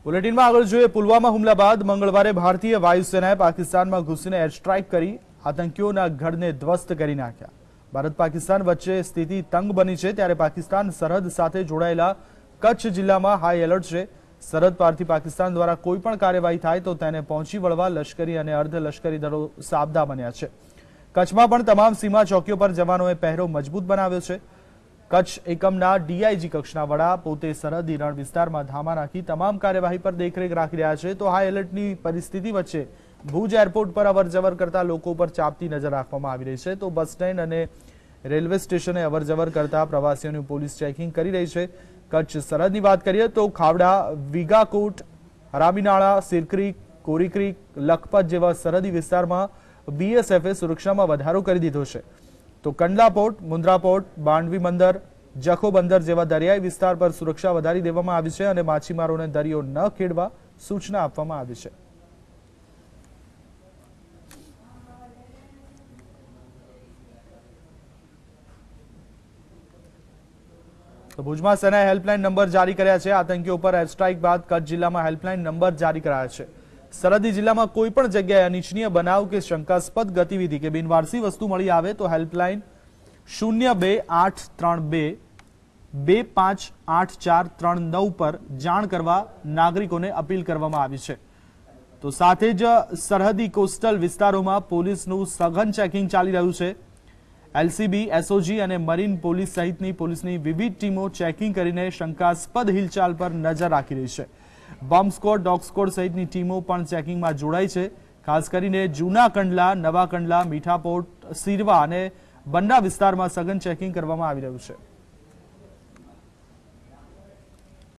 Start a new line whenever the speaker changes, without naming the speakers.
બુલેટિનમાં આગળ જોઈએ પુલવામા હુમલા બાદ મંગળવારે ભારતીય વાયુસેનાએ પાકિસ્તાનમાં ઘૂસીને એર સ્ટ્રાઇક કરી આતંકીઓના ગઢને ધ્વસ્ત કરી નાખ્યા। ભારત પાકિસ્તાન વચ્ચે સ્થિતિ તંગ બની છે ત્યારે પાકિસ્તાન સરહદ સાથે જોડાયેલા કચ્છ જિલ્લામાં હાઈ એલર્ટ છે। સરહદ પારથી પાકિસ્તાન દ્વારા કોઈ પણ કાર્યવાહી થાય તો તેને પહોંચી વળવા લશ્કરી અને અર્ધ લશ્કરી દળો સાબદા બન્યા છે। કચ્છમાં પણ તમામ સીમા ચોકીઓ પર જવાનોએ પહેરો મજબૂત બનાવ્યો છે। કચ્છ એકમના ડીઆઈજી કક્ષના વડા પોતે સરહદી રણ વિસ્તારમાં ધામા નાખી તમામ કાર્યવાહી પર દેખરેખ રાખી રહ્યા છે। તો હાઈ એલર્ટની પરિસ્થિતિ વચ્ચે ભુજ એરપોર્ટ પર અવરજવર કરતા લોકો પર ચાંપતી નજર રાખવામાં આવી રહી છે। તો બસ સ્ટેન્ડ અને રેલવે સ્ટેશને અવરજવર કરતા પ્રવાસીઓનું પોલીસ ચેકિંગ કરી રહી છે। કચ્છ સરહદની વાત કરીએ તો ખાવડા, વિગાકોટ, હરામીનાળા, સિરક્રીક, કોરીક્રીક, લખપત જેવા સરહદી વિસ્તારમાં બીએસએફે સુરક્ષામાં વધારો કરી દીધો છે। તો કંડલા પોર્ટ, મુન્દ્રા પોર્ટ, બાંડવી બંદર, જખો બંદર જેવા દરિયાઈ વિસ્તાર પર સુરક્ષા વધારી દેવામાં આવી છે અને માછીમારોને દરિયો ન ખેડવા સૂચના આપવામાં આવી છે। તો ભુજમાં સેનાએ હેલ્પલાઇન નંબર જારી કર્યા છે। આતંકીઓ પર એર સ્ટ્રાઇક બાદ કચ્છ જિલ્લામાં હેલ્પલાઇન નંબર જારી કરાયા છે। સરહદી જિલ્લામાં કોઈ પણ જગ્યાએ અનિચ્છનીય બનાવ કે શંકાસ્પદ ગતિવિધિ કે બિનવારસી વસ્તુ મળી આવે તો હેલ્પલાઇન 02832 258439 પર જાણ કરવા નાગરિકોને અપીલ કરવામાં આવી છે। તો સાથે જ સરહદી કોસ્ટલ વિસ્તારોમાં પોલીસનું સઘન ચેકિંગ ચાલી રહ્યું છે। એલસીબી, એસઓજી અને મરીન પોલીસ સહિતની પોલીસની વિવિધ ટીમો ચેકિંગ કરીને શંકાસ્પદ હિલચાલ પર નજર રાખી રહી છે। બોમ્બ સ્ક્વોડ, ડોગ સ્ક્વોડ સહિતની ટીમો પણ ચેકિંગમાં જોડાઈ છે। ખાસ કરીને જૂના કંડલા, નવા કંડલા, મીઠાપોર્ટ, સિરવા અને બંડા વિસ્તારમાં સઘન ચેકિંગ કરવામાં આવી રહ્યું છે।